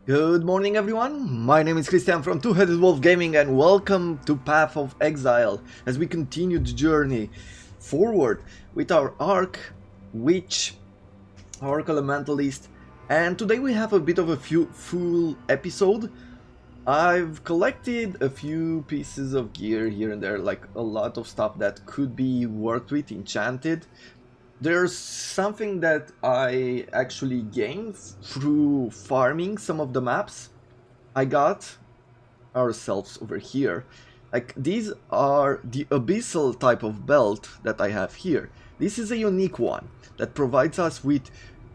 Good morning everyone, my name is Christian from Two-Headed Wolf Gaming and welcome to Path of Exile as we continue the journey forward with our Arc, Witch, Arc Elementalist, and today we have a bit of a full episode. I've collected a few pieces of gear here and there, like a lot of stuff that could be worked with, enchanted. There's something that I actually gained through farming some of the maps. I got ourselves over here. Like, these are the abyssal type of belt that I have here. This is a unique one that provides us with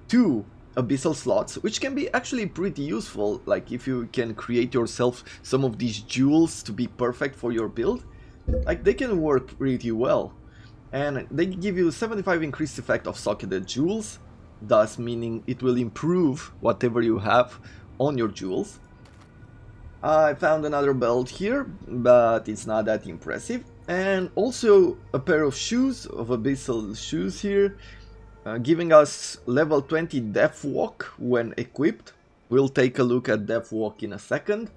2 abyssal slots, which can be actually pretty useful. Like, if you can create yourself some of these jewels to be perfect for your build, like, they can work pretty well. And they give you 75 increased effect of socketed jewels, thus meaning it will improve whatever you have on your jewels. I found another belt here, but it's not that impressive. And also a pair of shoes, of abyssal shoes here, giving us level 20 Death Walk when equipped. We'll take a look at Death Walk in a second.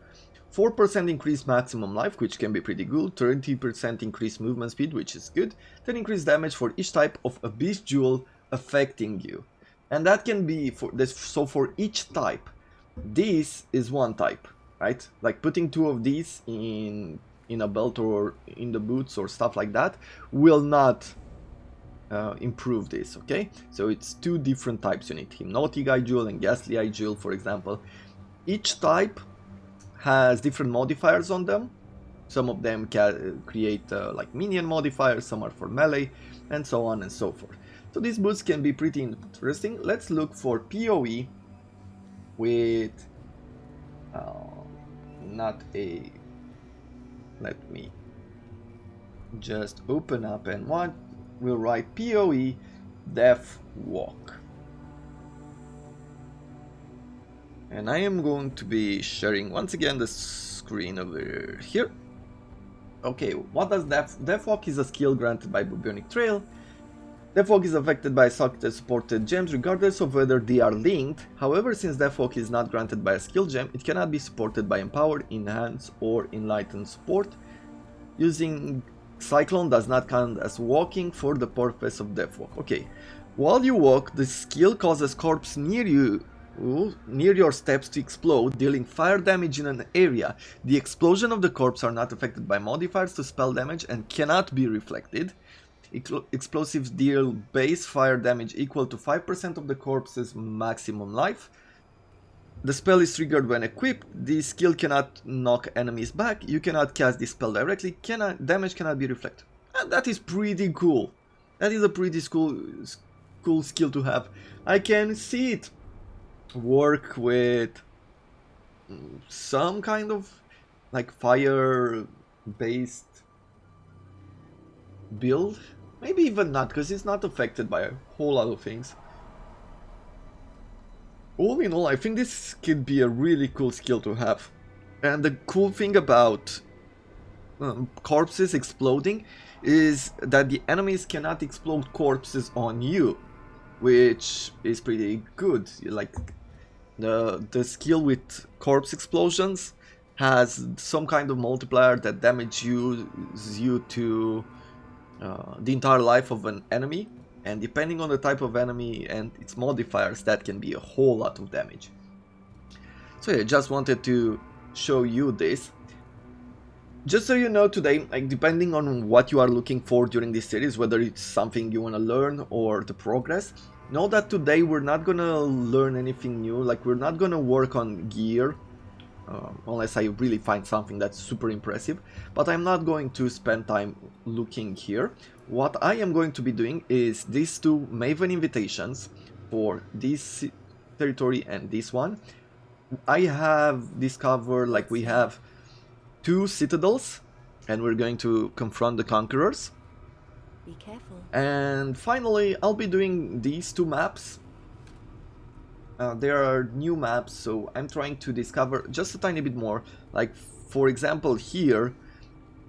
4% increased maximum life, which can be pretty good, 30% increased movement speed, which is good, 10 increased damage for each type of abyss jewel affecting you. And that can be for this, so for each type, this is one type, right? Like putting 2 of these in a belt or in the boots or stuff like that will not improve this, okay? So it's 2 different types you need, Hypnotic Eye Jewel and Ghastly Eye Jewel, for example. Each type has different modifiers on them. Some of them can create like minion modifiers, some are for melee, and so on and so forth. So these boots can be pretty interesting. Let's look for PoE with not a, let me just open up and what we'll write PoE Death Walk. And I am going to be sharing once again the screen over here. Okay, what does Death Walk is a skill granted by Bubonic Trail. Death Walk is affected by socketed supported gems regardless of whether they are linked. However, since Death Walk is not granted by a skill gem, it cannot be supported by Empowered, Enhanced, or Enlightened support. Using Cyclone does not count as walking for the purpose of Death Walk. Okay, while you walk, the skill causes corpse near your steps to explode, dealing fire damage in an area. The explosion of the corpse are not affected by modifiers to spell damage and cannot be reflected. Explosives deal base fire damage equal to 5% of the corpse's maximum life. The spell is triggered when equipped. The skill cannot knock enemies back. You cannot cast this spell directly. Damage cannot be reflected. And that is pretty cool. That is a pretty cool skill to have. I can see it work with some kind of like fire based build, maybe even not, because it's not affected by a whole lot of things. All in all, I think this could be a really cool skill to have. And the cool thing about corpses exploding is that the enemies cannot explode corpses on you, which is pretty good. Like the skill with corpse explosions has some kind of multiplier that damages you to the entire life of an enemy, and depending on the type of enemy and its modifiers, that can be a whole lot of damage. So yeah, just wanted to show you this. Just so you know, today, like, depending on what you are looking for during this series, whether it's something you want to learn or the progress, know that today we're not gonna learn anything new. Like, we're not gonna work on gear unless I really find something that's super impressive, but I'm not going to spend time looking here. What I am going to be doing is these 2 Maven invitations for this territory and this one. I have discovered, like, we have 2 citadels and we're going to confront the conquerors. Be careful. And finally, I'll be doing these 2 maps. There are new maps, so I'm trying to discover just a tiny bit more. Like, for example, here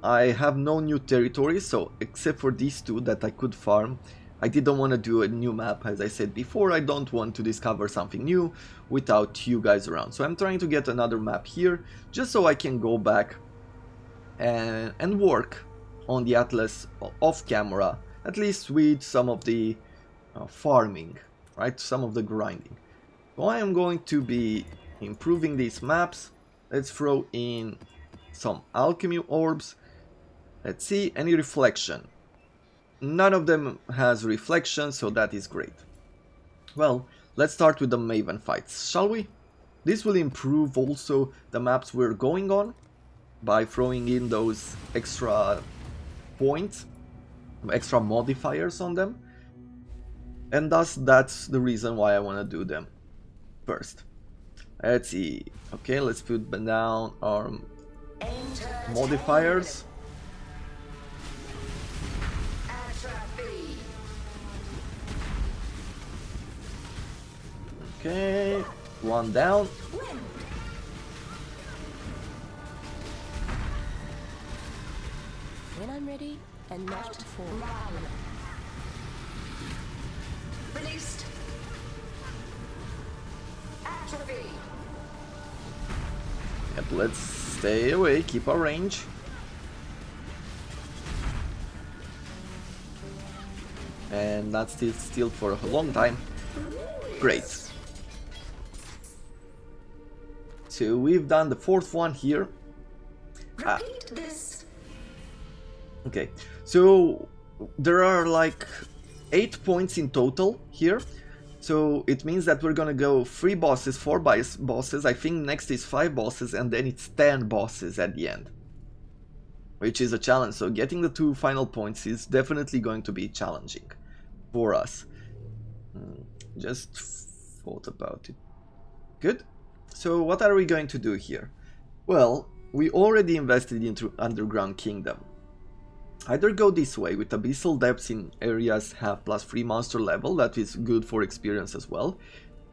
I have no new territories, so except for these 2 that I could farm, I didn't want to do a new map, as I said before. I don't want to discover something new without you guys around. So I'm trying to get another map here, just so I can go back and work on the Atlas off camera, at least with some of the farming, right? Some of the grinding. So I am going to be improving these maps. Let's throw in some alchemy orbs. Let's see, any reflection. None of them has reflection, so that is great. Well, let's start with the Maven fights, shall we? This will improve also the maps we're going on by throwing in those extra points, extra modifiers on them. And thus, that's the reason why I want to do them first. Let's see. Okay, let's put down our modifiers. Okay, one down. When I'm ready, and not before. Released. Atrophy. Yep, let's stay away, keep our range. And not still for a long time. Great. So we've done the fourth one here. Repeat this. Okay, so there are like 8 points in total here. So it means that we're gonna go 3 bosses, 4 bosses. I think next is 5 bosses, and then it's 10 bosses at the end, which is a challenge. So getting the 2 final points is definitely going to be challenging for us. Just thought about it. Good. So what are we going to do here? Well, we already invested into Underground Kingdom. Either go this way with Abyssal Depths in areas have +3 monster level, that is good for experience as well.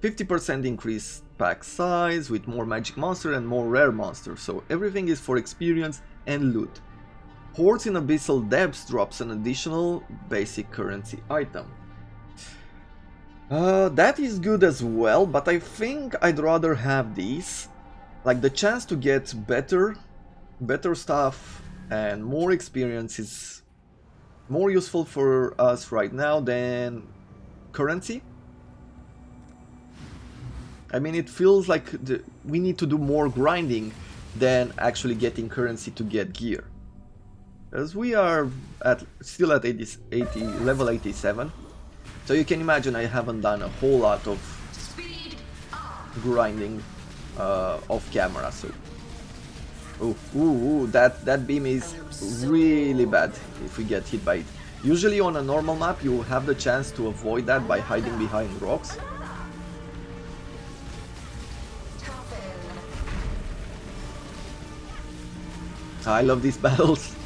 50% increase pack size with more magic monster and more rare monsters, so everything is for experience and loot. Hordes in Abyssal Depths drops an additional basic currency item. That is good as well, but I think I'd rather have these. Like the chance to get better stuff and more experience is more useful for us right now than currency. I mean, it feels like we need to do more grinding than actually getting currency to get gear. As we are still at level 87. So you can imagine I haven't done a whole lot of grinding off camera. So, that beam is really bad if we get hit by it. Usually on a normal map you have the chance to avoid that by hiding behind rocks. I love these battles.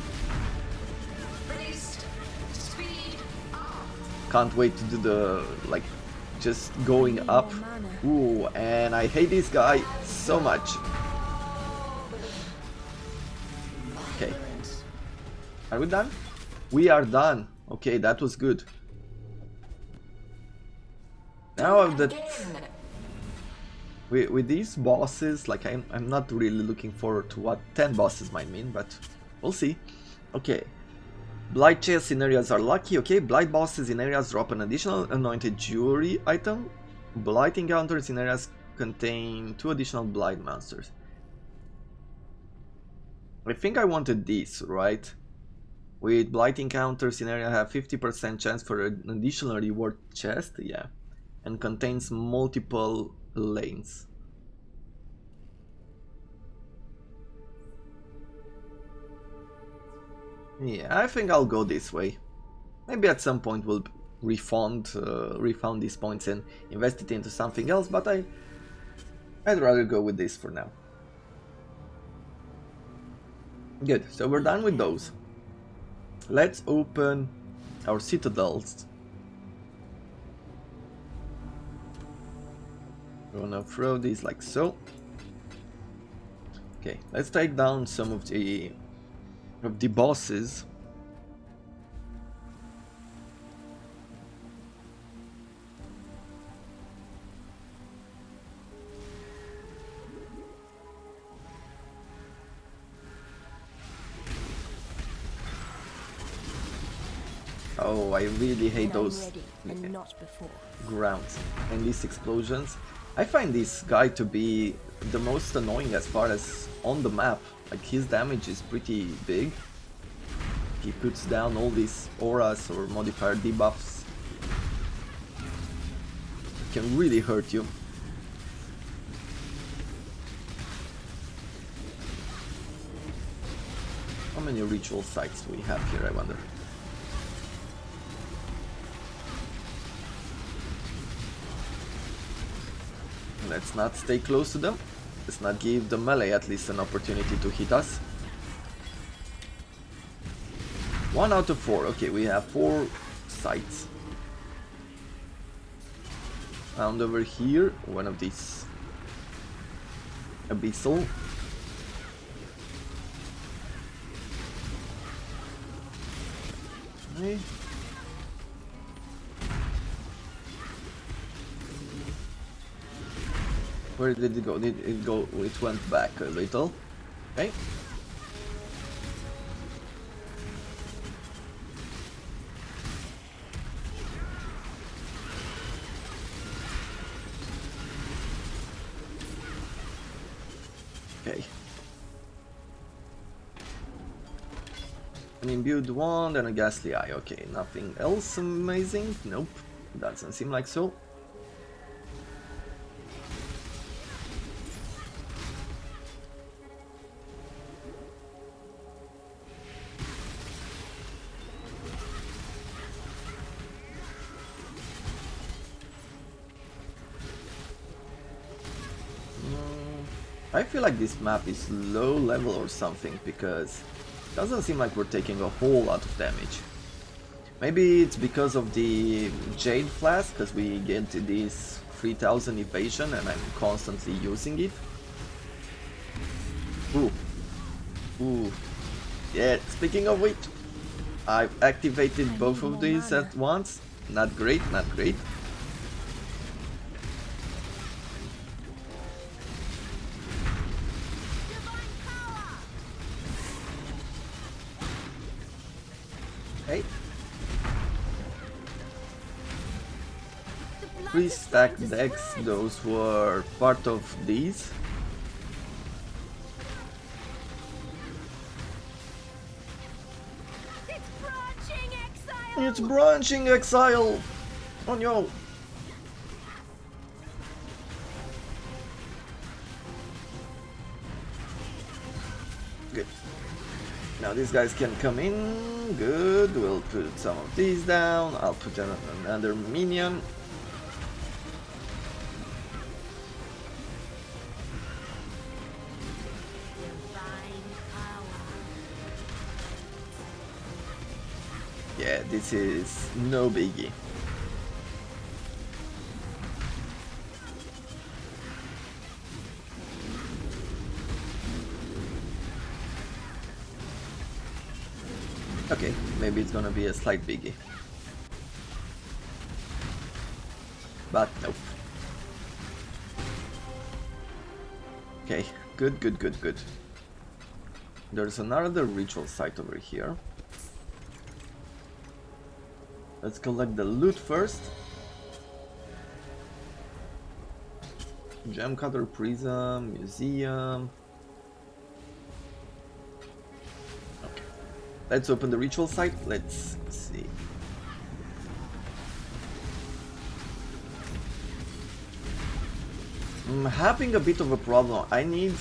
Can't wait to do the, like, just going up. Ooh, and I hate this guy so much. Okay. Are we done? We are done. Okay, that was good. Now that with these bosses, like I'm not really looking forward to what 10 bosses might mean, but we'll see. Okay. Blight chests in areas are lucky. Okay, Blight bosses in areas drop an additional anointed jewelry item. Blight encounters in areas contain 2 additional Blight monsters. I think I wanted this, right? With Blight encounters in area have 50% chance for an additional reward chest, yeah. And contains multiple lanes. Yeah, I think I'll go this way. Maybe at some point we'll refund these points and invest it into something else, but I'd rather go with this for now. Good, so we're done with those. Let's open our citadels. We're gonna throw these like so. Okay, let's take down some of the bosses. Oh, I really hate When I'm those ready and not before. grounds and these explosions. I find this guy to be the most annoying as far as on the map. Like, his damage is pretty big. He puts down all these auras or modifier debuffs. Can really hurt you. How many ritual sites do we have here, I wonder? Let's not stay close to them. Let's not give the melee at least an opportunity to hit us. 1 out of 4. Okay, we have 4 sites. Found over here one of these abyssal. Okay. Where did it go? Did it go? It went back a little. Okay. Okay. An imbued wand and a ghastly eye. Okay, nothing else amazing? Nope. Doesn't seem like so. I feel like this map is low level or something, because it doesn't seem like we're taking a whole lot of damage. Maybe it's because of the Jade Flask, because we get this 3000 evasion and I'm constantly using it. Ooh. Ooh. Yeah, speaking of which, I've activated both of these at once. Not great, not great. Okay. 3 stack decks, those were part of these. It's branching Exile! Oh no! Good. Now these guys can come in. Good. We'll put some of these down. I'll put another minion. Yeah, this is no biggie. Okay, maybe it's gonna be a slight biggie. But nope. Okay, good, good, good, good. There's another ritual site over here. Let's collect the loot first. Gem cutter, prism, museum. Okay. Let's open the ritual site. Let's see. I'm having a bit of a problem. I need...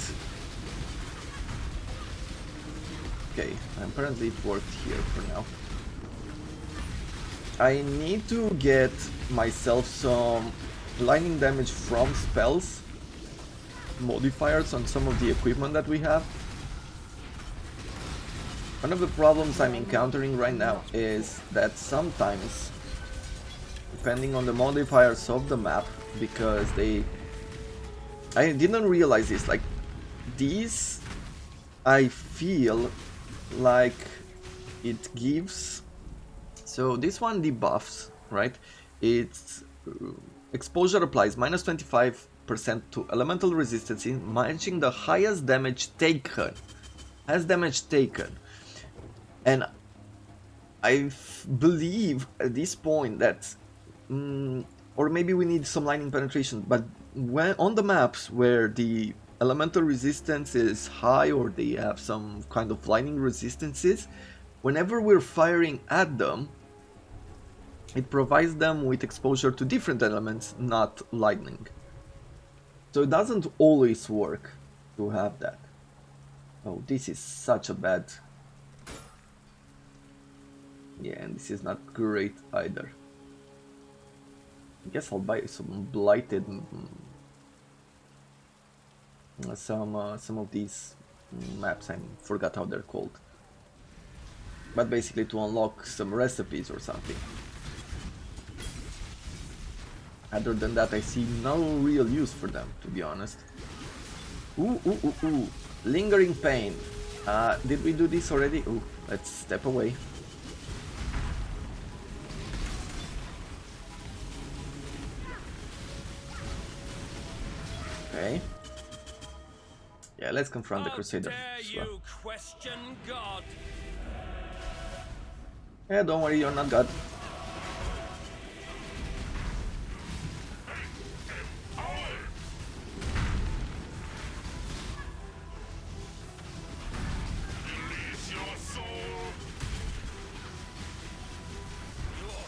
Okay, apparently it worked here for now. I need to get myself some lightning damage from spells, modifiers on some of the equipment that we have. One of the problems I'm encountering right now is that sometimes, depending on the modifiers of the map, because I didn't realize this, like these, I feel like it gives... So this one debuffs, right? It's exposure applies minus 25% to elemental resistance, matching the highest damage taken. Has damage taken. And believe at this point that, or maybe we need some lightning penetration, but when on the maps where the elemental resistance is high or they have some kind of lightning resistances, whenever we're firing at them, it provides them with exposure to different elements, not lightning. So it doesn't always work to have that. Oh, this is such a bad... Yeah, and this is not great either. I guess I'll buy some blighted... some of these maps, I forgot how they're called. But basically to unlock some recipes or something. Other than that, I see no real use for them, to be honest. Ooh. Lingering pain. Did we do this already? Ooh, let's step away. Okay. Yeah, let's confront the Crusader. You question God. Yeah, don't worry, you're not God.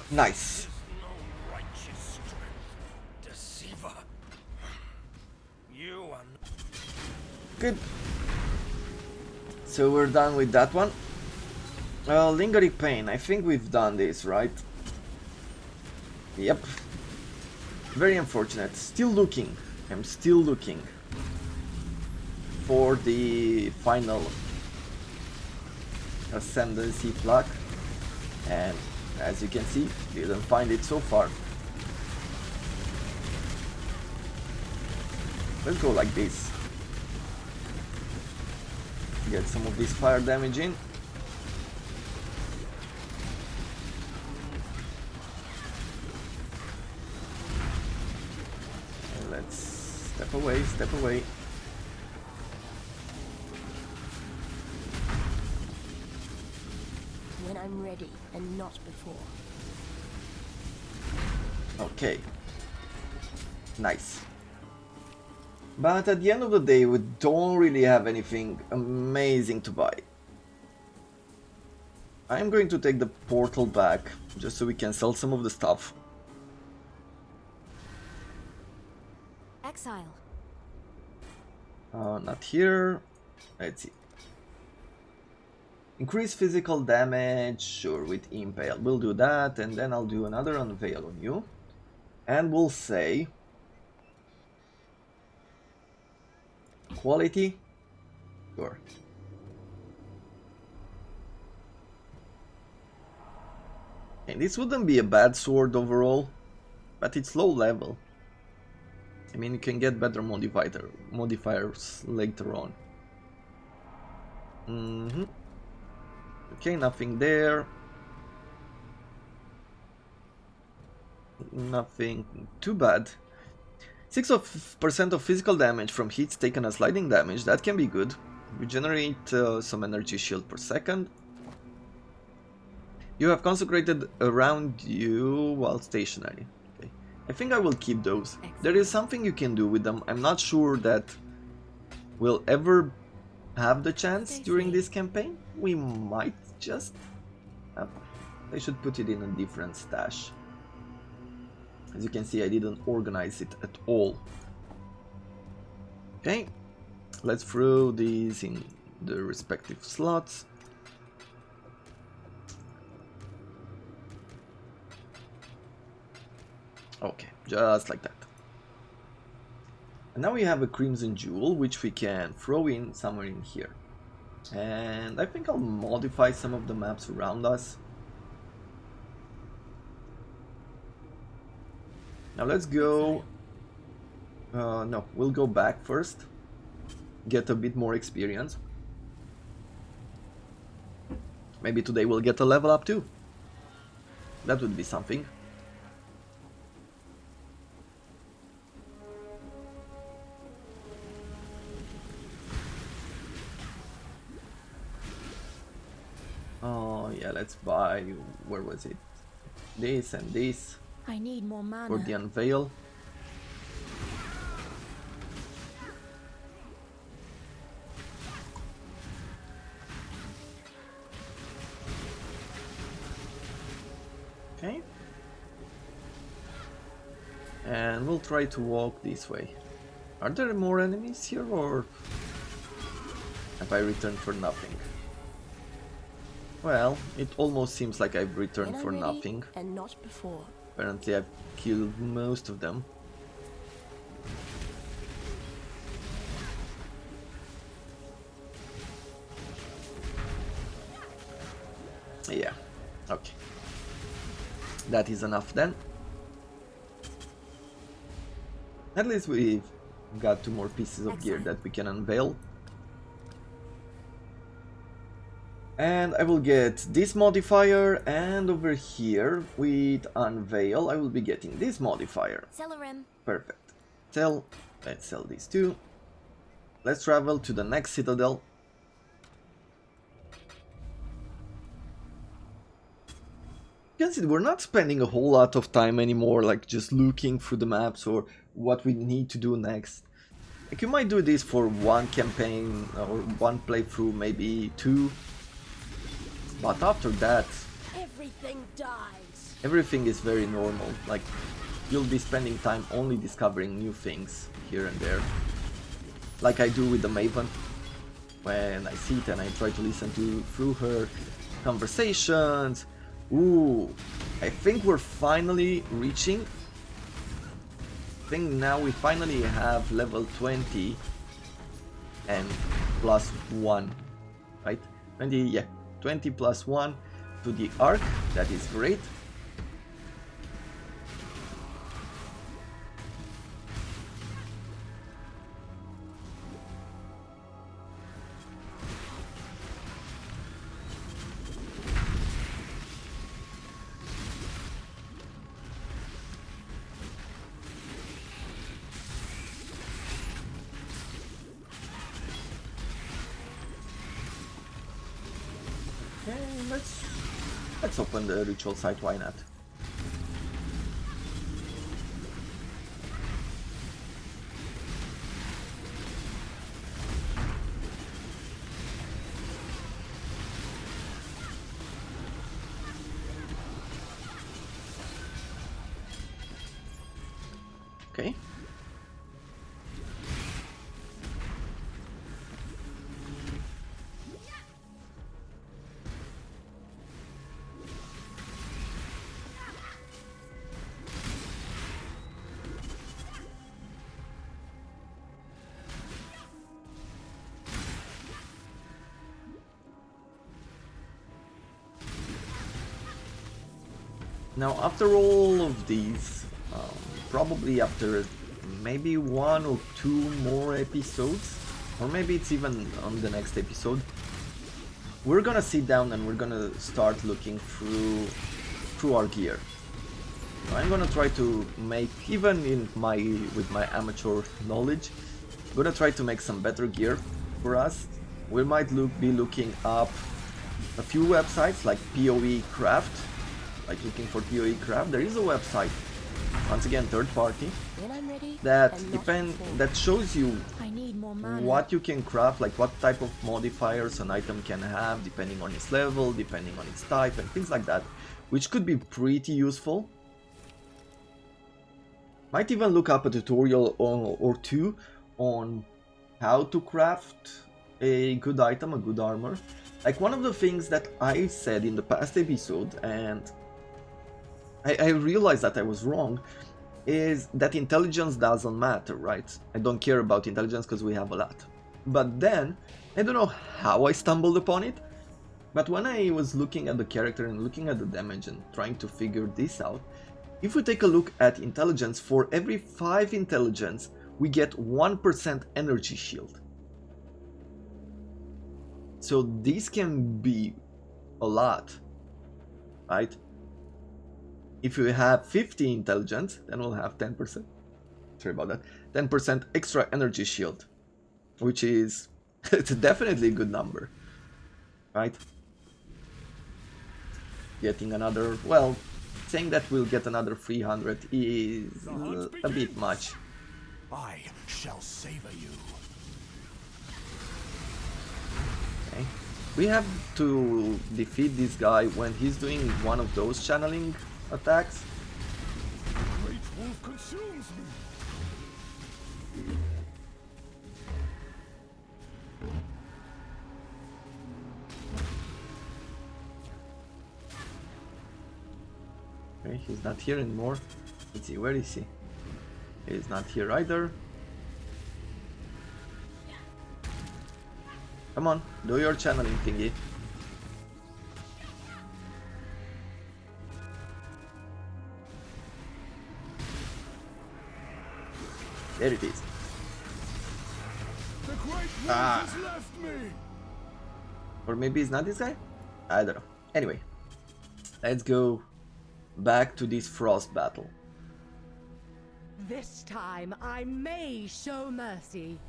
Nice. No righteous strength, deceiver. You are Good. So we're done with that one. Lingering pain. I think we've done this, right? Yep. Very unfortunate. Still looking. I'm still looking for the final ascendancy plaque, and as you can see, didn't find it so far. Let's go like this. Get some of this fire damage in. And let's step away, step away. When I'm ready and not before. Okay. Nice. But at the end of the day, we don't really have anything amazing to buy. I'm going to take the portal back, just so we can sell some of the stuff. Exile. Not here. Let's see. Increase physical damage, sure, with Impale. We'll do that, and then I'll do another Unveil on you. And we'll say... Quality? Sure. And this wouldn't be a bad sword overall, but it's low level. I mean, you can get better modifiers later on. Okay, nothing there. Nothing too bad. 6% of physical damage from hits taken as lightning damage, that can be good. We generate some energy shield per second. You have consecrated around you while stationary. Okay. I think I will keep those. There is something you can do with them. I'm not sure that we'll ever have the chance during this campaign. We might just have. I should put it in a different stash. As you can see, I didn't organize it at all. Okay, let's throw these in the respective slots. Okay, just like that. And now we have a Crimson Jewel, which we can throw in somewhere in here. And I think I'll modify some of the maps around us. Now let's go... no, we'll go back first. Get a bit more experience. Maybe today we'll get a level up too. That would be something. Oh Yeah, let's buy, where was it? This and this I need more mana. for the unveil. Okay. And we'll try to walk this way. Are there more enemies here, or have I returned for nothing? Well, it almost seems like I've returned When for I'm ready nothing. and not before. Apparently I've killed most of them. Yeah, okay. That is enough then. At least we've got 2 more pieces of gear that we can unveil. And I will get this modifier, and over here with unveil I will be getting this modifier. Celerim. Perfect. Let's sell these two. Let's travel to the next citadel. You can see we're not spending a whole lot of time anymore, like just looking through the maps or what we need to do next. Like you might do this for 1 campaign or 1 playthrough, maybe 2. But after that, Everything dies. everything is very normal. Like you'll be spending time only discovering new things here and there. Like I do with the Maven. When I sit and I try to listen through her conversations. Ooh, I think we're finally reaching. I think now we finally have level 20 and plus 1, right? 20, yeah, 20 plus 1 to the Arc. That is great. Okay, let's open the ritual site, why not? Okay. Now, after all of these, probably after maybe 1 or 2 more episodes, or maybe it's even on the next episode, we're gonna sit down and we're gonna start looking through our gear. I'm gonna try to make, even with my amateur knowledge, I'm gonna try to make some better gear for us. We might be looking up a few websites like PoE Craft. Like looking for PoE Craft, there is a website, once again third party, When I'm ready that and not before. that shows you I need more mana. what you can craft, like what type of modifiers an item can have depending on its level, depending on its type, and things like that, which could be pretty useful. Might even look up a tutorial or 2 on how to craft a good item, a good armor. Like one of the things that I said in the past episode, and I realized that I was wrong, is that intelligence doesn't matter, right? I don't care about intelligence because we have a lot. But then, I don't know how I stumbled upon it, but when I was looking at the character and looking at the damage and trying to figure this out, if we take a look at intelligence, for every 5 intelligence, we get 1% energy shield. So this can be a lot, right? If you have 50 intelligence, then we'll have 10%. Sorry about that. 10% extra energy shield, which is it's definitely a good number, right? getting another, well, saying that we'll get another 300 is a bit much. I shall savor you. Okay. We have to defeat this guy when he's doing one of those channeling attacks. Great wolf consumes me. Okay, he's not here anymore. Let's see, where is he? He's not here either. Come on, do your channeling thingy. There it is. The great wolf Ah. has left me. Or maybe it's not this guy? I don't know. Anyway, let's go back to this frost battle. This time I may show mercy.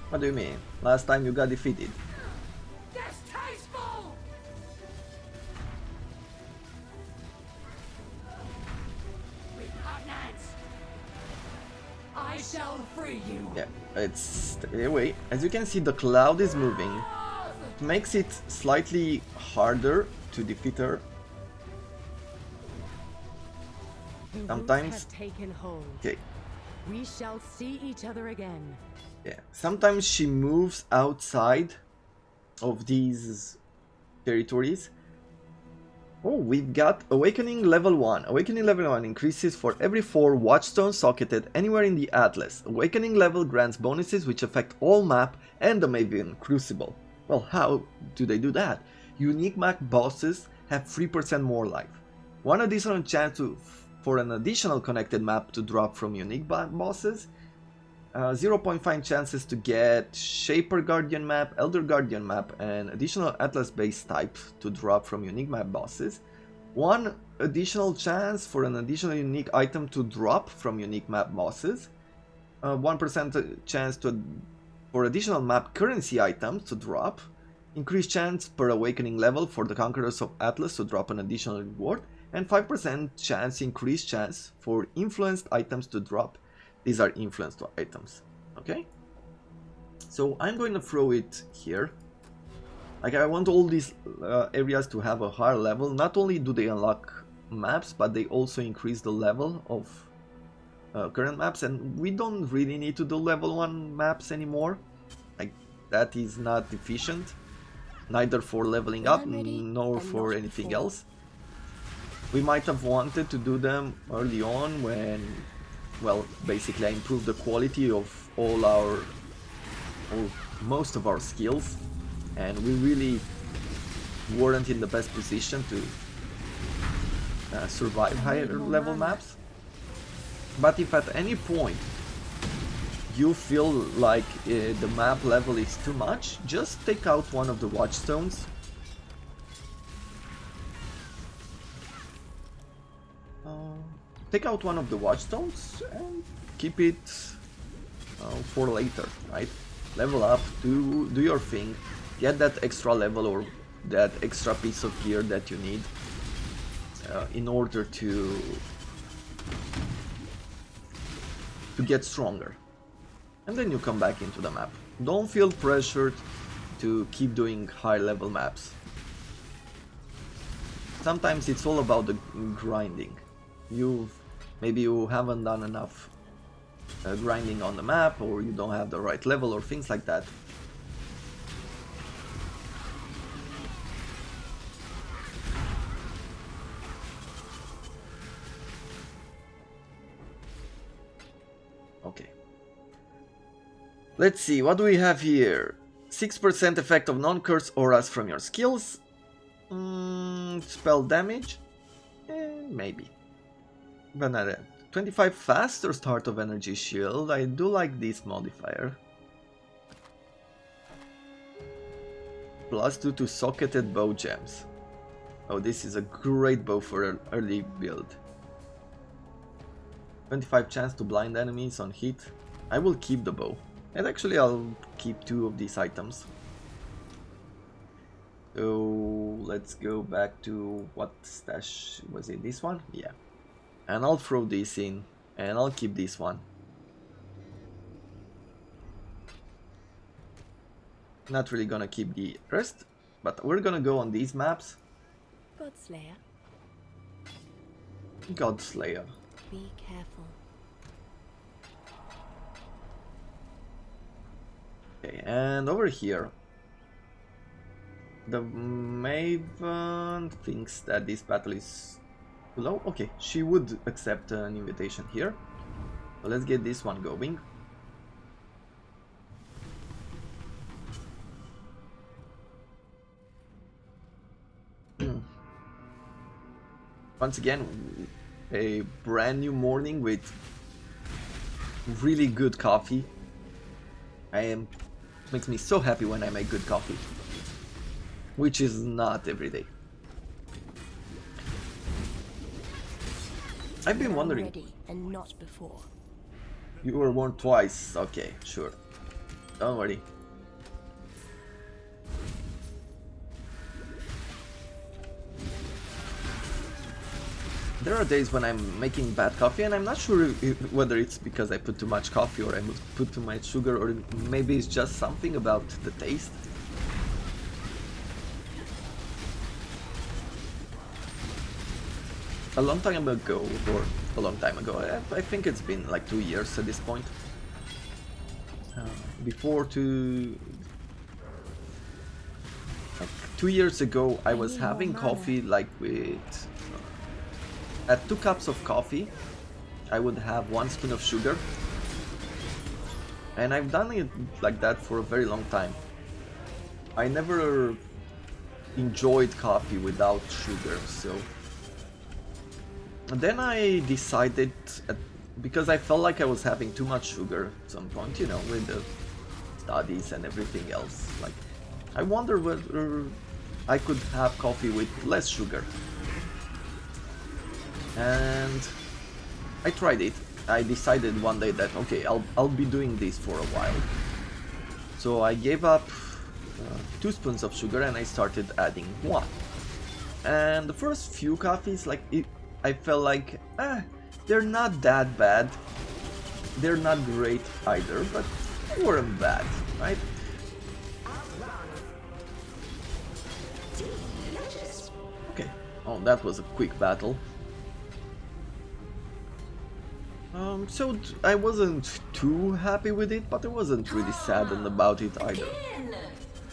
What do you mean? Last time you got defeated. Distasteful! Repugnant! I shall free you. Yeah, it's... Anyway, as you can see, the cloud is moving. It makes it slightly harder to defeat her. The Sometimes- roots have taken hold. Okay, We shall see each other again. yeah. Sometimes she moves outside of these territories. Oh, we've got Awakening level 1. Awakening level 1 increases for every 4 watchstones socketed anywhere in the Atlas. Awakening level grants bonuses which affect all map and the Maven Crucible. Well, how do they do that? Unique map bosses have 3% more life. One additional chance for an additional connected map to drop from unique bosses. 0.5 chances to get Shaper Guardian map, Elder Guardian map, and additional Atlas base type to drop from unique map bosses. 1 additional chance for an additional unique item to drop from unique map bosses. 1% chance for additional map currency items to drop. Increased chance per awakening level for the Conquerors of Atlas to drop an additional reward. And 5% chance, increased chance for influenced items to drop. These are influenced items, okay? So I'm going to throw it here. Like, I want all these areas to have a higher level. Not only do they unlock maps, but they also increase the level of current maps. And we don't really need to do level 1 maps anymore. Like, that is not efficient. Neither for leveling up, nor for anything else. We might have wanted to do them early on when, well, basically I improved the quality of all our, or most of our skills, and we really weren't in the best position to survive higher level maps. But if at any point you feel like the map level is too much, just take out one of the watchstones. Take out one of the watchstones and keep it for later, right? Level up, do your thing, get that extra level or that extra piece of gear that you need in order to get stronger. And then you come back into the map. Don't feel pressured to keep doing high level maps. Sometimes it's all about the grinding. Maybe you haven't done enough grinding on the map, or you don't have the right level, or things like that. Okay. Let's see, what do we have here? 6% effect of non-curse auras from your skills. Spell damage? Maybe. But 25 faster start of energy shield. I do like this modifier. +2 to socketed bow gems. Oh, this is a great bow for an early build. 25 chance to blind enemies on hit. I will keep the bow. And actually I'll keep 2 of these items. So let's go back to what stash was it? This one? Yeah. And I'll throw this in and I'll keep this one. Not really gonna keep the rest, but we're gonna go on these maps. Godslayer, Godslayer. be careful. Okay, and over here, the Maven thinks that this battle is too low. Okay, she would accept an invitation here. So let's get this one going. Once again, a brand new morning with really good coffee. Makes me so happy when I make good coffee, which is not every day. I've been wondering. Ready and not before. You were born twice. Okay, sure. Don't worry. There are days when I'm making bad coffee and I'm not sure whether it's because I put too much coffee or I put too much sugar, or maybe it's just something about the taste. A long time ago, I think it's been like 2 years at this point. Like 2 years ago, I was having coffee like with... at 2 cups of coffee, I would have 1 spoon of sugar. And I've done it like that for a very long time. I never enjoyed coffee without sugar, so... And then I decided, because I felt like I was having too much sugar at some point, you know, with the studies and everything else. Like, I wonder whether I could have coffee with less sugar. And I tried it. I decided one day that, okay, I'll be doing this for a while. So I gave up 2 spoons of sugar and I started adding 1. And the first few coffees, like, I felt like, they're not that bad. They're not great either, but they weren't bad, right? Okay, oh, that was a quick battle. So I wasn't too happy with it, but I wasn't really saddened about it either.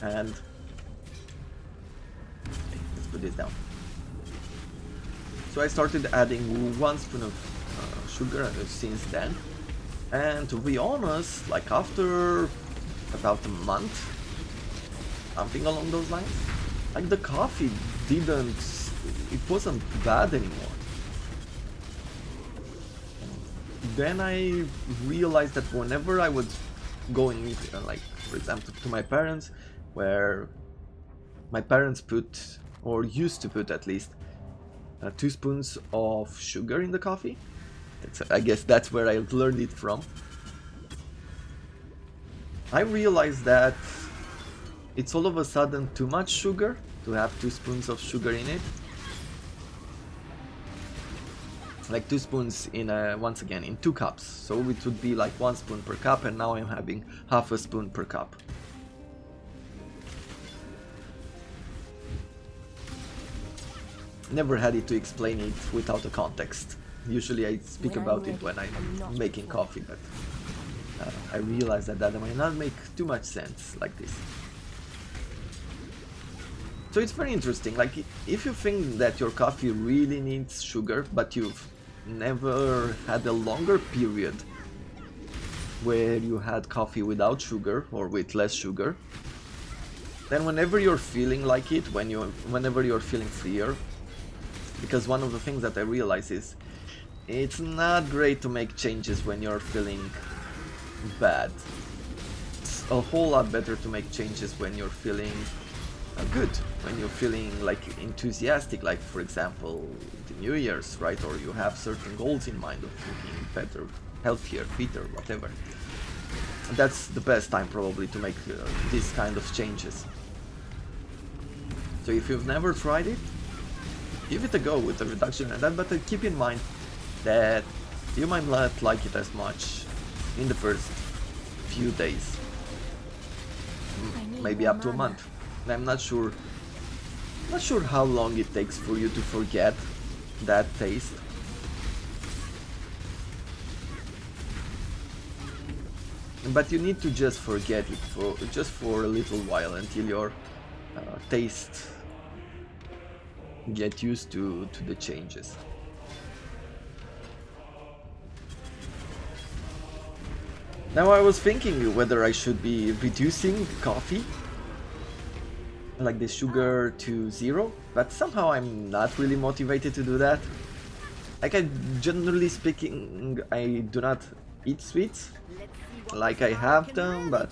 And okay, let's put this down. So I started adding 1 spoon of sugar since then, and to be honest, like after about a month, something along those lines, like the coffee it wasn't bad anymore. Then I realized that whenever I would go and meet, like for example to my parents, where my parents put, or used to put at least, 2 spoons of sugar in the coffee. I guess that's where I learned it from. I realized that it's all of a sudden too much sugar to have 2 spoons of sugar in it. Like 2 spoons in once again in 2 cups, so it would be like 1 spoon per cup, and now I'm having half a spoon per cup. Never had it to explain it without a context. Usually I speak about it when I'm making coffee, but I realize that might not make too much sense like this. So it's very interesting, like if you think that your coffee really needs sugar, but you've never had a longer period where you had coffee without sugar or with less sugar, then whenever you're feeling like it, whenever you're feeling freer, because one of the things that I realize is it's not great to make changes when you're feeling bad. It's a whole lot better to make changes when you're feeling good, when you're feeling like enthusiastic, like for example the New Year's, right? Or you have certain goals in mind of looking better, healthier, fitter, whatever. That's the best time probably to make these kind of changes. So if you've never tried it, give it a go with the reduction and that, but keep in mind that you might not like it as much in the first few days. Maybe up to a month. And I'm not sure how long it takes for you to forget that taste. But you need to just forget it for a little while until your taste get used to the changes. Now I was thinking whether I should be reducing coffee, like the sugar to 0, but somehow I'm not really motivated to do that. Like, generally speaking, I do not eat sweets. Like, I have them, but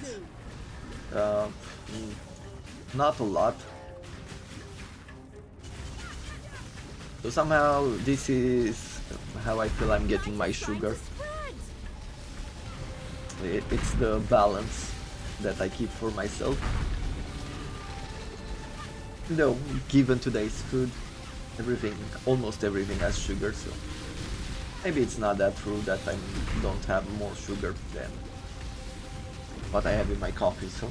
not a lot. So somehow this is how I feel I'm getting my sugar. It's the balance that I keep for myself. Though, given today's food, almost everything has sugar, so maybe it's not that true that I don't have more sugar than what I have in my coffee, so.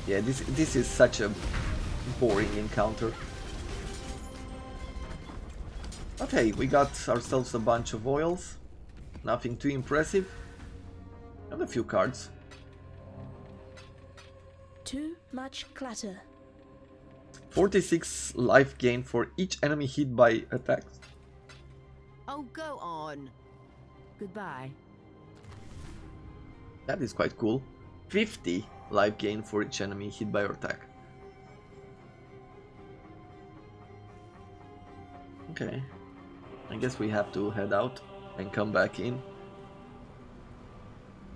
Yeah, this is such a boring encounter. Okay, we got ourselves a bunch of oils. Nothing too impressive. And a few cards. Too much clutter. 46 life gain for each enemy hit by attacks. Oh, go on. Goodbye. That is quite cool. 50 life gain for each enemy hit by your attack. Okay. I guess we have to head out and come back in.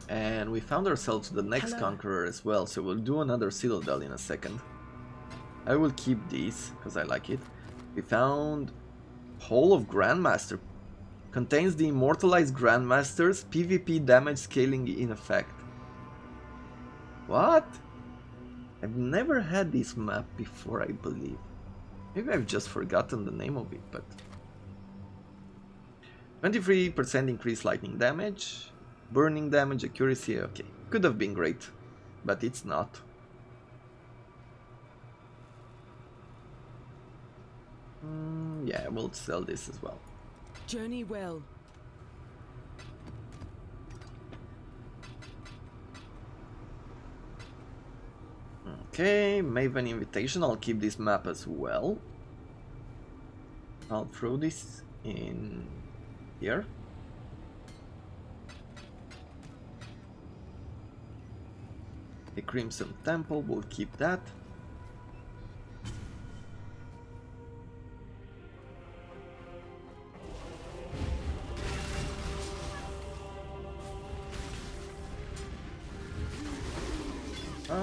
And we found ourselves the next conqueror as well, so we'll do another citadel in a second. I will keep these because I like it. We found Hall of Grandmaster. Contains the immortalized Grandmaster's PvP damage scaling in effect. What? I've never had this map before, I believe. Maybe I've just forgotten the name of it, but 23% increased lightning damage, burning damage, accuracy, okay. Could have been great, but it's not. Yeah, we'll sell this as well. Journey well. Okay, Maven Invitation, I'll keep this map as well. I'll throw this in here. The Crimson Temple, we'll keep that.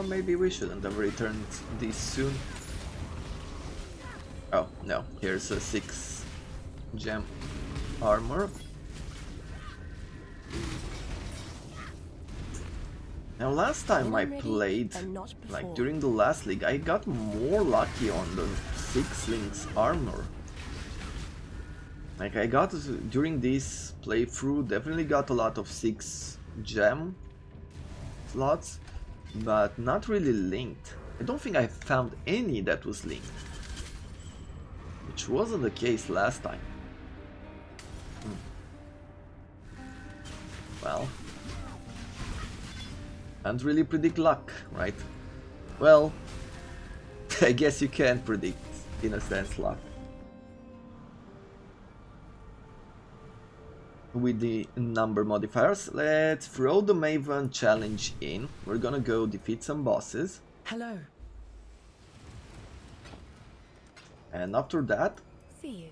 Maybe we shouldn't have returned this soon. Oh, no, here's a 6 gem armor. Now last time I played, like during the last league, I got more lucky on the 6 links armor. Like I got, during this playthrough, definitely got a lot of 6 gem slots, but not really linked. I don't think I found any that was linked, which wasn't the case last time. Well, can't really predict luck, right? Well, I guess you can predict, in a sense, luck. With the number modifiers, let's throw the Maven challenge in. We're gonna go defeat some bosses. Hello. And after that, See you.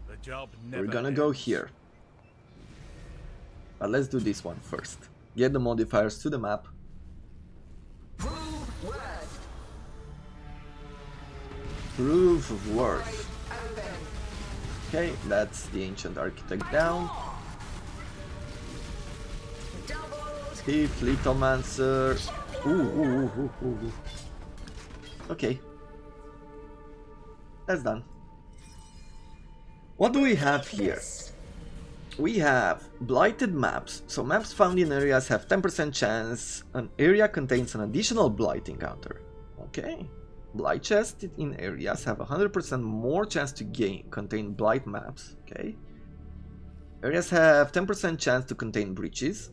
The job never we're gonna go ends. here. But let's do this one first. Get the modifiers to the map. Prove worth. Proof of worth. Open. Okay, that's the Ancient Architect down. Doubled. Thief, Lithomancer. Ooh. Okay. That's done. What do we have here? This. We have blighted maps. So maps found in areas have 10% chance an area contains an additional blight encounter. Okay. Blight chests in areas have 100% more chance to contain blight maps. Okay. Areas have 10% chance to contain breaches.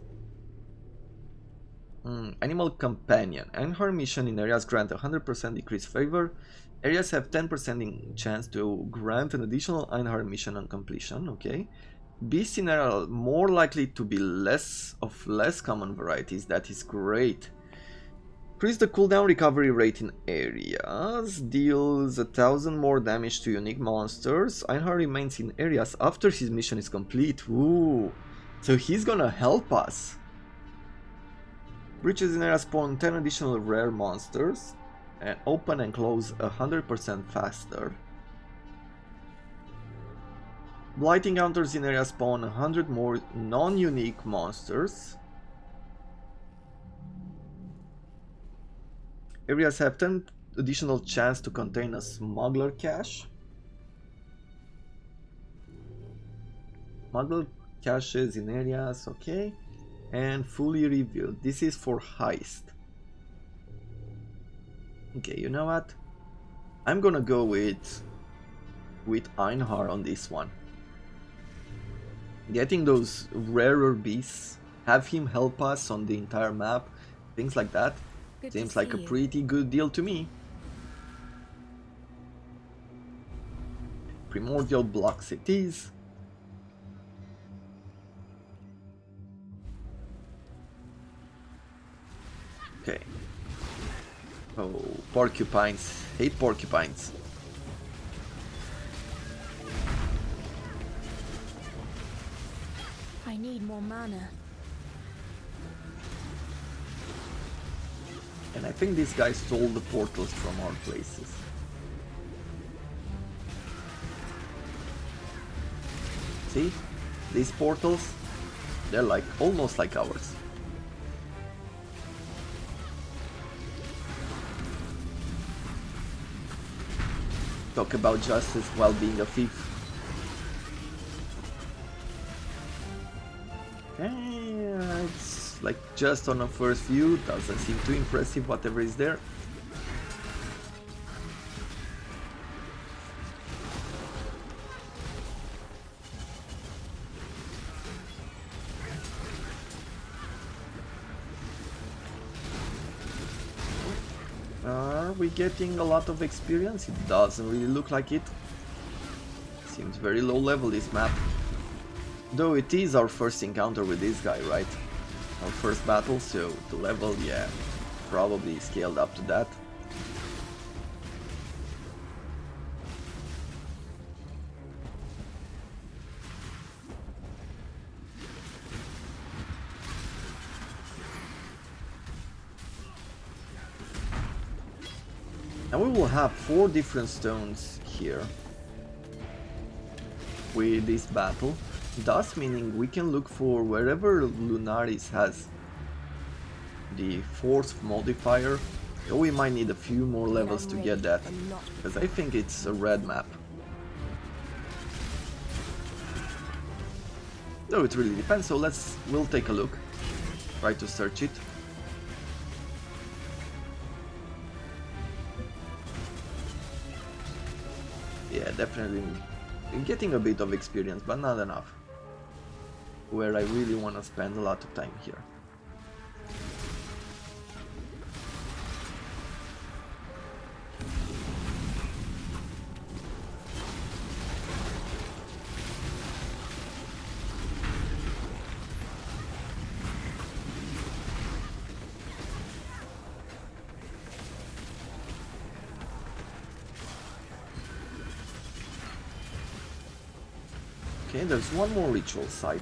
Animal companion. Einhorn mission in areas grant 100% decreased favor. Areas have 10% chance to grant an additional Einhorn mission on completion. Okay. Beasts in area are more likely to be less common varieties. That is great. Increase the cooldown recovery rate in areas. Deals 1000 more damage to unique monsters. Einhorn remains in areas after his mission is complete. Ooh. So he's gonna help us. Breaches in area spawn 10 additional rare monsters. And open and close 100% faster. Blight encounters in area spawn 100 more non-unique monsters. Areas have 10 additional chance to contain a smuggler cache. Smuggler caches in areas, okay. And fully revealed. This is for heist. Okay, you know what? I'm gonna go with Einhar on this one. Getting those rarer beasts, have him help us on the entire map, things like that. Good Seems to like a see you. pretty good deal to me. Primordial blocks it is. Okay. Oh, porcupines. Hate porcupines. I need more mana. And I think this guy stole the portals from our places. See? These portals, they're like almost like ours. Talk about justice while being a thief. It's like just on a first view, doesn't seem too impressive whatever is there. Are we getting a lot of experience? It doesn't really look like it. Seems very low level this map. Though it is our first encounter with this guy, right? Our first battle, so the level, yeah, probably scaled up to that. And we will have 4 different stones here with this battle, thus meaning we can look for wherever Lunaris has the force modifier. We might need a few more levels to get that, because I think it's a red map. Though it really depends, so we'll take a look, try to search it. Yeah, definitely getting a bit of experience, but not enough. Where I really want to spend a lot of time here. Okay, there's one more ritual site.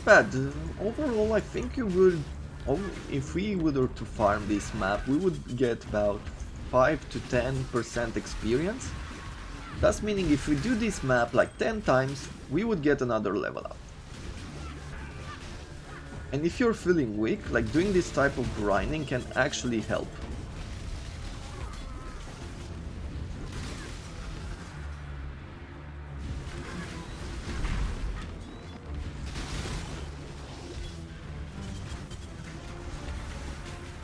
bad. Overall, I think you would, if we were to farm this map, we would get about 5 to 10% experience. Thus meaning if we do this map like 10 times, we would get another level up. And if you're feeling weak, like doing this type of grinding can actually help.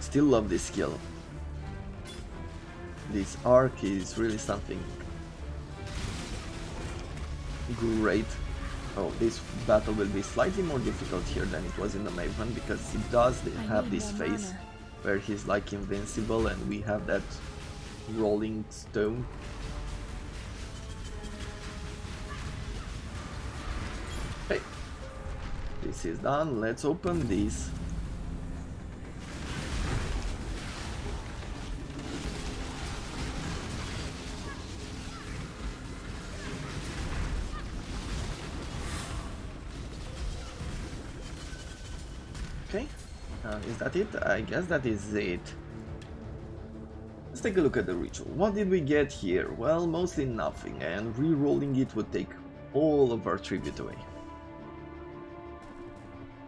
Still love this skill. This arc is really something great. Oh, this battle will be slightly more difficult here than it was in the Maven because he does have this phase where he's like invincible and we have that rolling stone. Okay, this is done. Let's open this. Okay, is that it? I guess that is it. Let's take a look at the ritual. What did we get here? Well, mostly nothing, and re-rolling it would take all of our tribute away.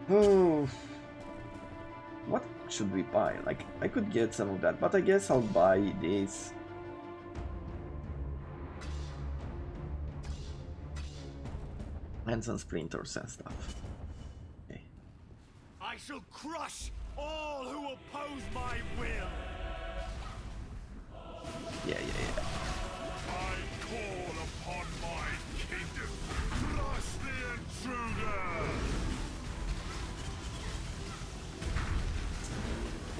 Oh, what should we buy? Like, I could get some of that, but I guess I'll buy this. And some splinters and stuff. I shall crush all who oppose my will. Yeah. I call upon my kingdom. Crush the intruder.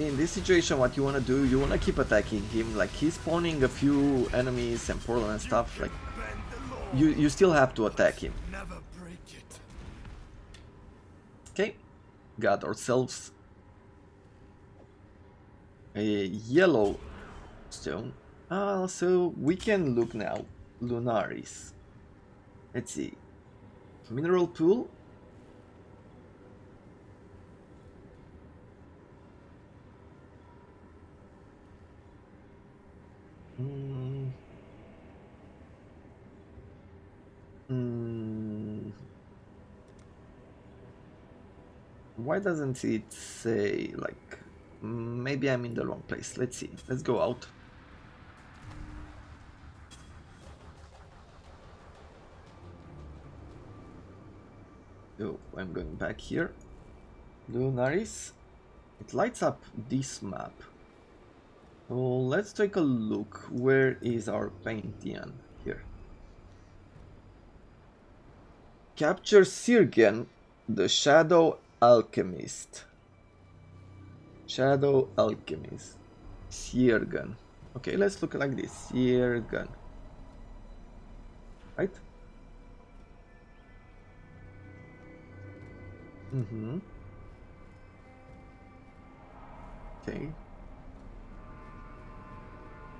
In this situation, what you want to do, you want to keep attacking him. Like, he's spawning a few enemies and portal and stuff. Like, you still have to attack him. Never break it. Okay, got ourselves a yellow stone. So we can look now. Lunaris. Let's see. Mineral pool. Why doesn't it say, like, maybe I'm in the wrong place. Let's see. Let's go out. So I'm going back here. Lunaris. It lights up this map. So let's take a look. Where is our Pantheon? Here. Capture Sirgen, the Shadow Alchemist. Shadow Alchemist. Sirgen. Okay, let's look like this. Sirgen. Right? Okay.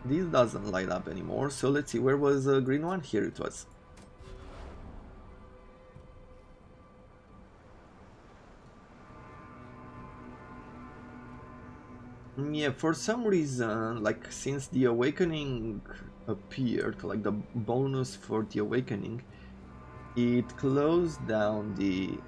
This doesn't light up anymore, so let's see, where was the green one? Here it was. Yeah, for some reason, like, since the awakening appeared, like the bonus for the awakening, it closed down the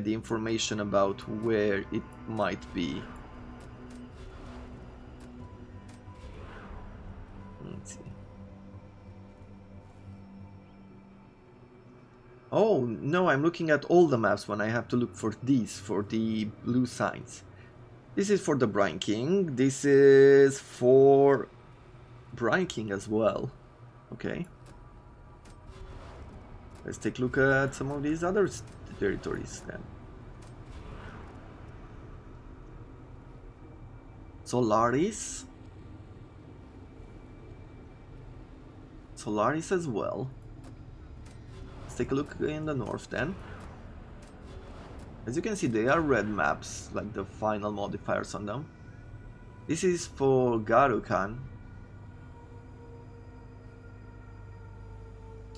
information about where it might be. Let's see. Oh, no, I'm looking at all the maps when I have to look for these, for the blue signs. This is for the Brine King, this is for Brine King as well. Okay. Let's take a look at some of these other territories then. Solaris. Solaris as well. Let's take a look in the north then. As you can see, they are red maps, like the final modifiers on them. This is for Garukan.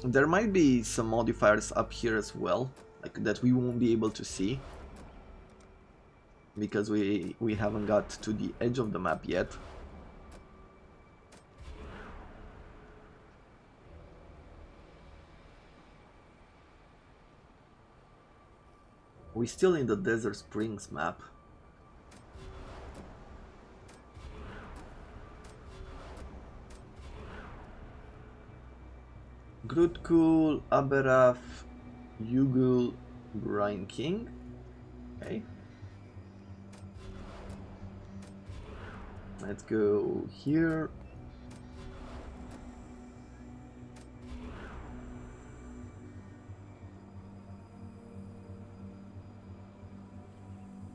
There might be some modifiers up here as well, like that we won't be able to see because we haven't got to the edge of the map yet. We're still in the Desert Springs map. Grootkul, Aberaf, Yugul, Brine King. Okay. Let's go here.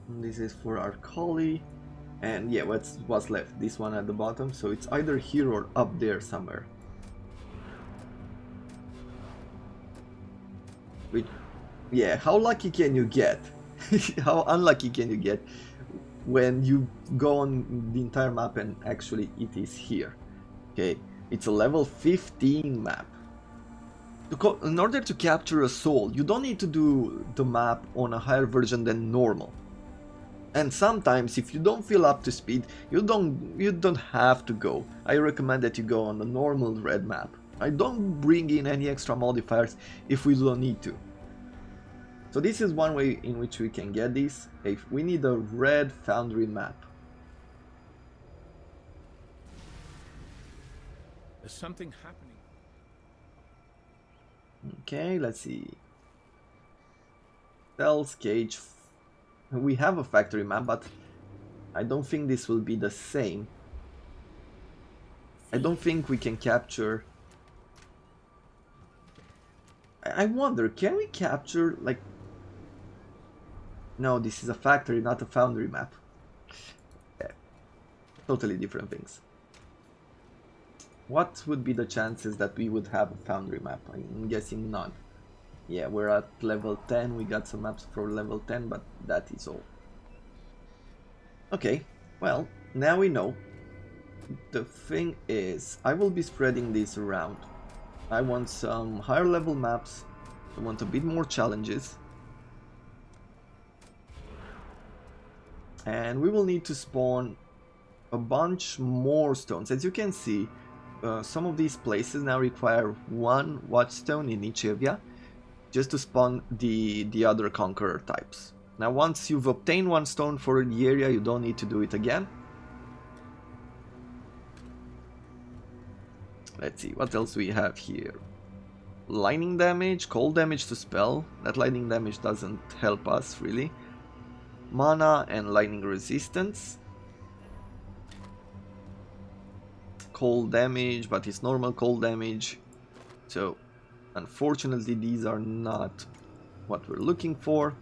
This is for our collie. And yeah, what's left? This one at the bottom. So it's either here or up there somewhere. Which, yeah, how lucky can you get? How unlucky can you get when you go on the entire map and actually it is here? Okay, it's a level 15 map. In order to capture a soul, you don't need to do the map on a higher version than normal. And sometimes, if you don't feel up to speed, you don't have to go. I recommend that you go on the normal red map. I don't bring in any extra modifiers if we don't need to. So this is one way in which we can get this. If we need a red foundry map. There's something happening. Okay, let's see. Cells, cage. We have a factory map, but I don't think this will be the same. I don't think we can capture... I wonder, can we capture, like... No, this is a factory, not a foundry map. Yeah. Totally different things. What would be the chances that we would have a foundry map? I'm guessing none. Yeah, we're at level 10, we got some maps for level 10, but that is all. Okay, well, now we know. The thing is, I will be spreading this around. I want some higher level maps, I want a bit more challenges. And we will need to spawn a bunch more stones. As you can see, some of these places now require one watchstone in each area, just to spawn the other conqueror types. Now once you've obtained one stone for the area, you don't need to do it again. Let's see, what else we have here? Lightning damage, cold damage to spell. That lightning damage doesn't help us really. Mana and lightning resistance. Cold damage, but it's normal cold damage. So unfortunately, these are not what we're looking for.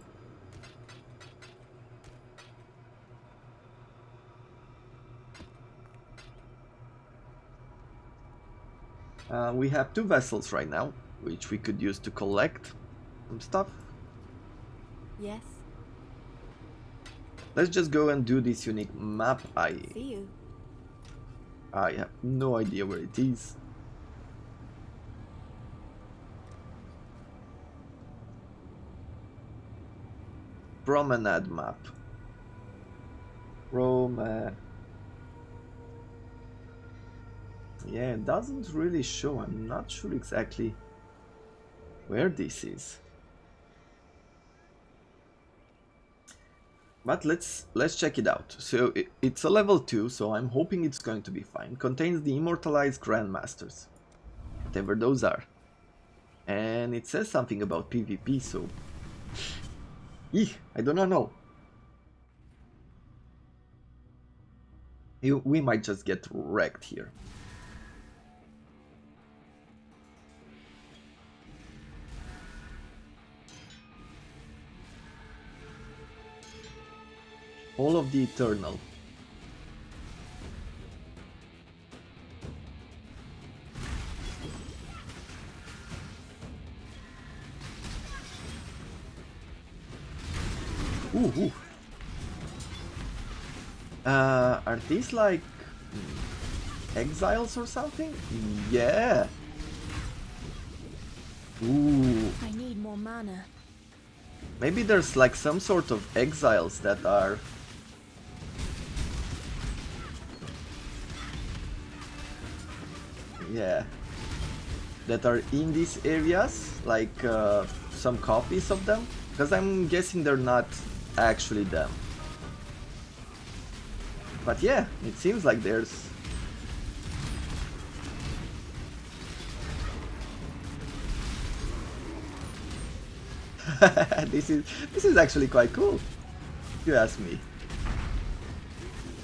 We have 2 vessels right now, which we could use to collect some stuff. Yes. Let's just go and do this unique map. See you. I have no idea where it is. Promenade map. Yeah, it doesn't really show. I'm not sure exactly where this is. But let's check it out. So it's a level 2, so I'm hoping it's going to be fine. Contains the immortalized grandmasters, whatever those are. And it says something about PvP, so I do not know. We might just get wrecked here. All of the Eternal. Ooh. Are these like exiles or something? Yeah. Ooh. I need more mana. Maybe there's like some sort of exiles that are... Yeah. That are in these areas, like some copies of them. Because I'm guessing they're not actually them. But yeah, it seems like there's... this is actually quite cool, if you ask me.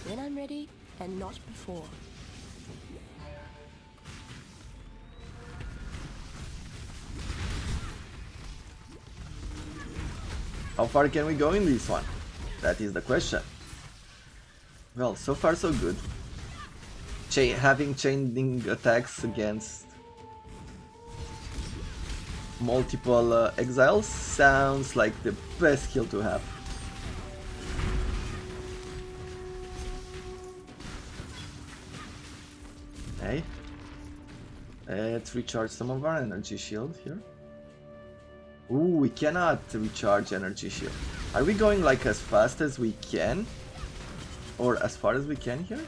When I'm ready, and not before. How far can we go in this one? That is the question. Well, so far so good. Having chaining attacks against multiple exiles sounds like the best skill to have. Okay. Let's recharge some of our energy shield here. Ooh, we cannot recharge energy shield. Are we going like as fast as we can? Or as far as we can here?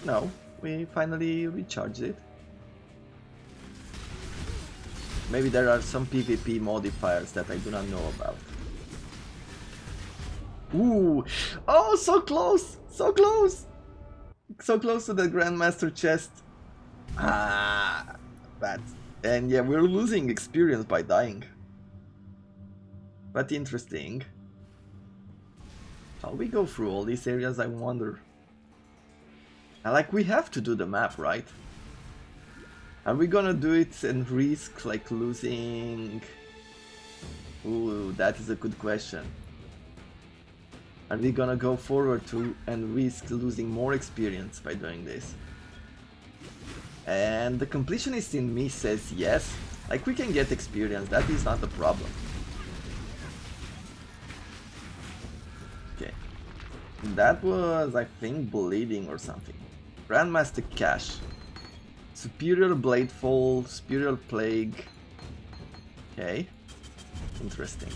No, we finally recharged it. Maybe there are some PvP modifiers that I do not know about. Ooh! Oh, so close! So close! So close to the Grandmaster chest. Ah, bad. And yeah, we're losing experience by dying. But interesting. Shall we go through all these areas, I wonder? Like, we have to do the map, right? Are we gonna do it and risk like losing... Ooh, that is a good question. Are we gonna go forward to and risk losing more experience by doing this? And the completionist in me says yes. Like, we can get experience, that is not a problem. Okay. That was, I think, bleeding or something. Grandmaster Cash. Superior Bladefall, Superior Plague. Okay. Interesting.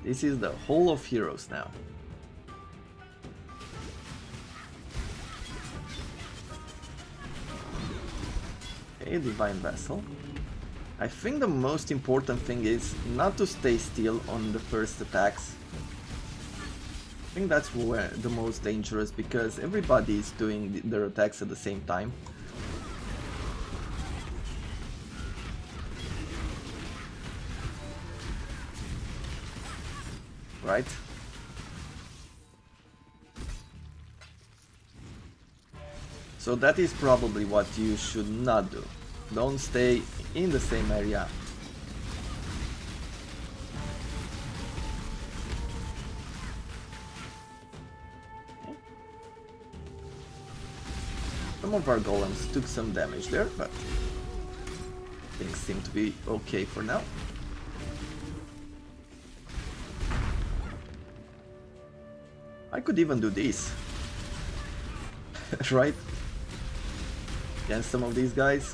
This is the Hall of Heroes now. Okay, Divine Vessel. I think the most important thing is not to stay still on the first attacks. I think that's where the most dangerous, because everybody is doing their attacks at the same time. Right? So that is probably what you should not do. Don't stay in the same area. Some of our golems took some damage there, but things seem to be okay for now. I could even do this. Right? Against some of these guys.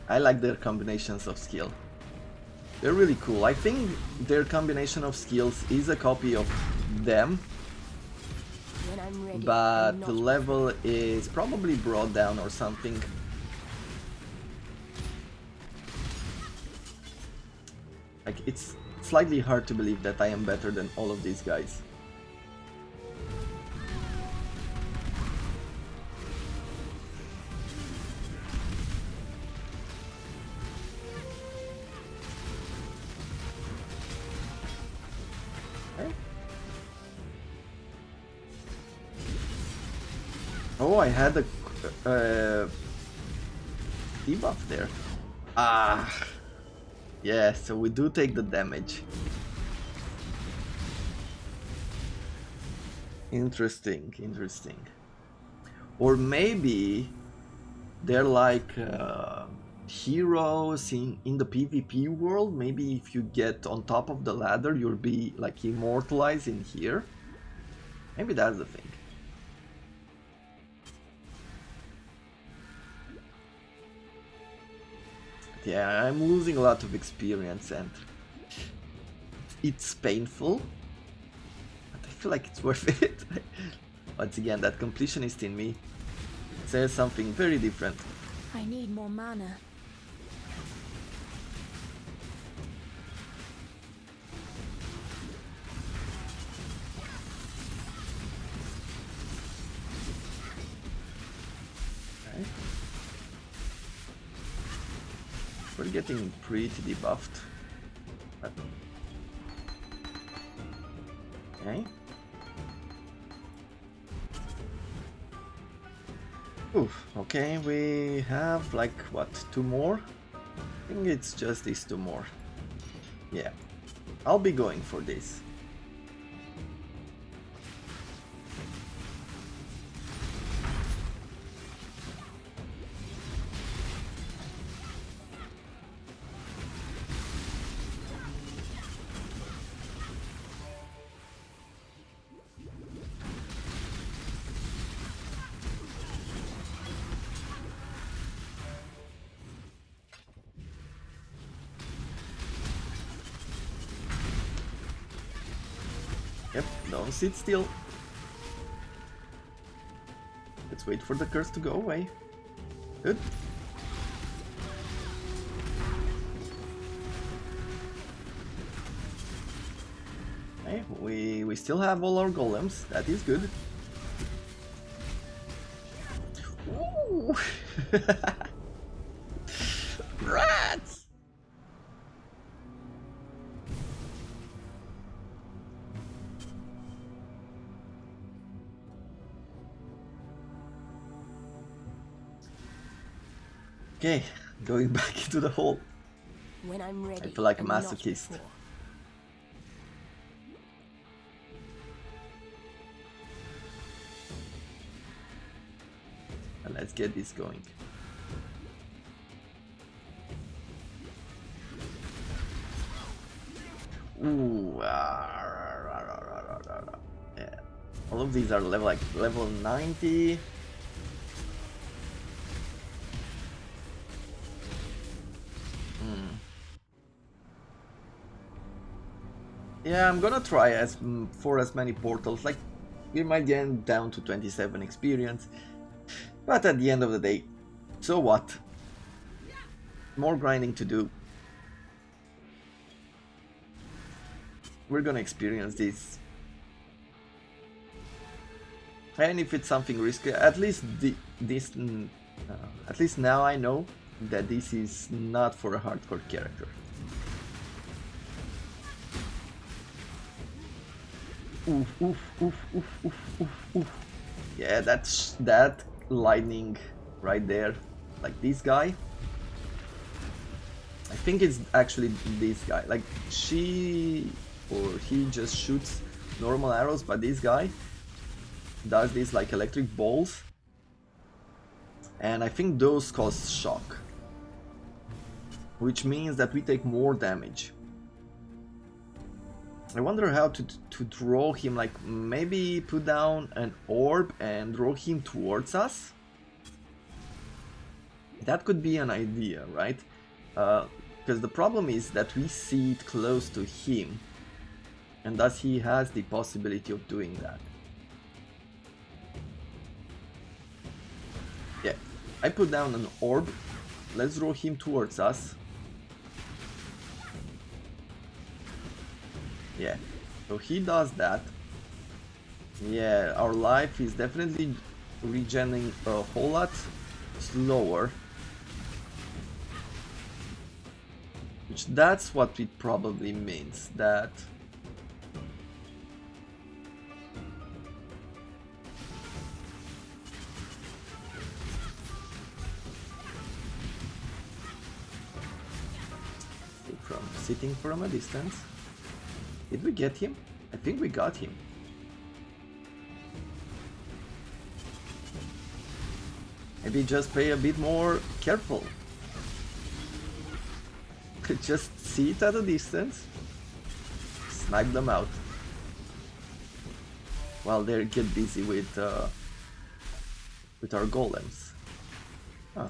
I like their combinations of skill. They're really cool. I think their combination of skills is a copy of them, but the level is probably brought down or something. Like, it's slightly hard to believe that I am better than all of these guys. Oh, I had a debuff there. Ah, yeah, so we do take the damage. Interesting, interesting. Or maybe they're like heroes in the PvP world. Maybe if you get on top of the ladder, you'll be like immortalized in here. Maybe that's the thing. Yeah, I'm losing a lot of experience and it's painful, but I feel like it's worth it. Once again, that completionist in me says something very different. I need more mana. Okay. We're getting pretty debuffed. But... okay. Oof, okay, we have like what, 2 more? I think it's just these 2 more. Yeah, I'll be going for this. Yep, don't sit still. Let's wait for the curse to go away. Good. Okay, we still have all our golems. That is good. Ooh. Rats! Okay, going back into the hole. When I'm ready. I feel like a and not masochist. before. And let's get this going. Ooh, yeah. All of these are level 90. Yeah, I'm gonna try for as many portals. Like, we might get down to 27 experience, but at the end of the day, so what? More grinding to do. We're gonna experience this, and if it's something risky, at least at least now I know that this is not for a hardcore character. Oof, oof, oof, oof, oof, oof, oof. Yeah, that's that lightning right there, like this guy. I think it's actually this guy. Like she or he just shoots normal arrows, but this guy does these like electric balls, and I think those cause shock, which means that we take more damage. I wonder how to draw him, like maybe put down an orb and draw him towards us. That could be an idea, right? Because the problem is that we see it close to him, and thus he has the possibility of doing that. Yeah, I put down an orb. Let's draw him towards us. Yeah, so he does that. Yeah, our life is definitely regenerating a whole lot slower. Which that's what it probably means, that from sitting from a distance. Did we get him? I think we got him. Maybe just pay a bit more careful. Just sit at a distance, snipe them out while they get busy with our golems. Huh.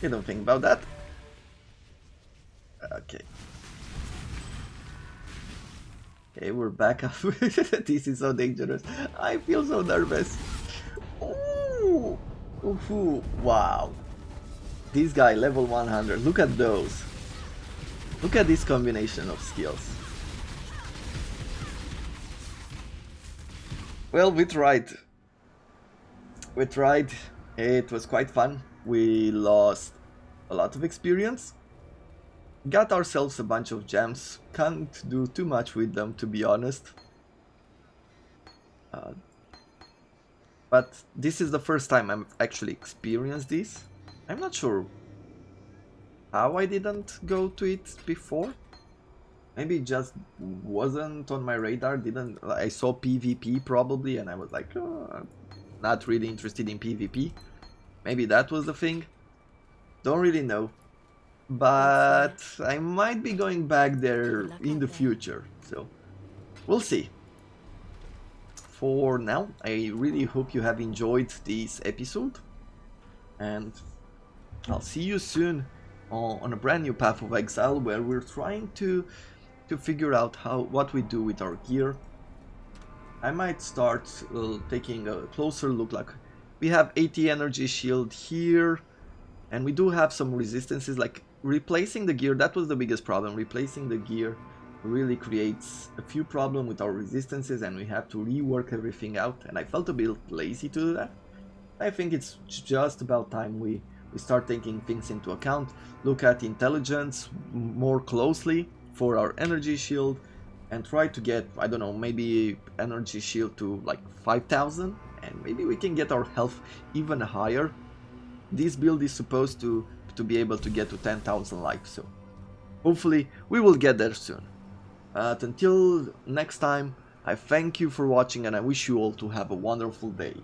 You don't think about that? Okay. Okay, we're back up. This is so dangerous. I feel so nervous. Ooh. Ooh. Wow. This guy, level 100. Look at those. Look at this combination of skills. Well, we tried. We tried. It was quite fun. We lost a lot of experience. Got ourselves a bunch of gems. Can't do too much with them, to be honest. But this is the first time I've actually experienced this. I'm not sure how I didn't go to it before. Maybe it just wasn't on my radar. I saw PvP probably, and I was like, oh, not really interested in PvP. Maybe that was the thing. Don't really know. But I might be going back there in the future, so we'll see. For now, I really hope you have enjoyed this episode, and I'll see you soon on a brand new Path of Exile, where we're trying to figure out what we do with our gear. I might start taking a closer look. Like, we have 80 energy shield here, and we do have some resistances. Like, replacing the gear, that was the biggest problem. Replacing the gear really creates a few problems with our resistances, and we have to rework everything out, and I felt a bit lazy to do that. I think it's just about time we start taking things into account, look at intelligence more closely for our energy shield, and try to get, I don't know, maybe energy shield to like 5,000, and maybe we can get our health even higher. This build is supposed to be able to get to 10,000 life, so hopefully we will get there soon. But until next time, I thank you for watching, and I wish you all to have a wonderful day.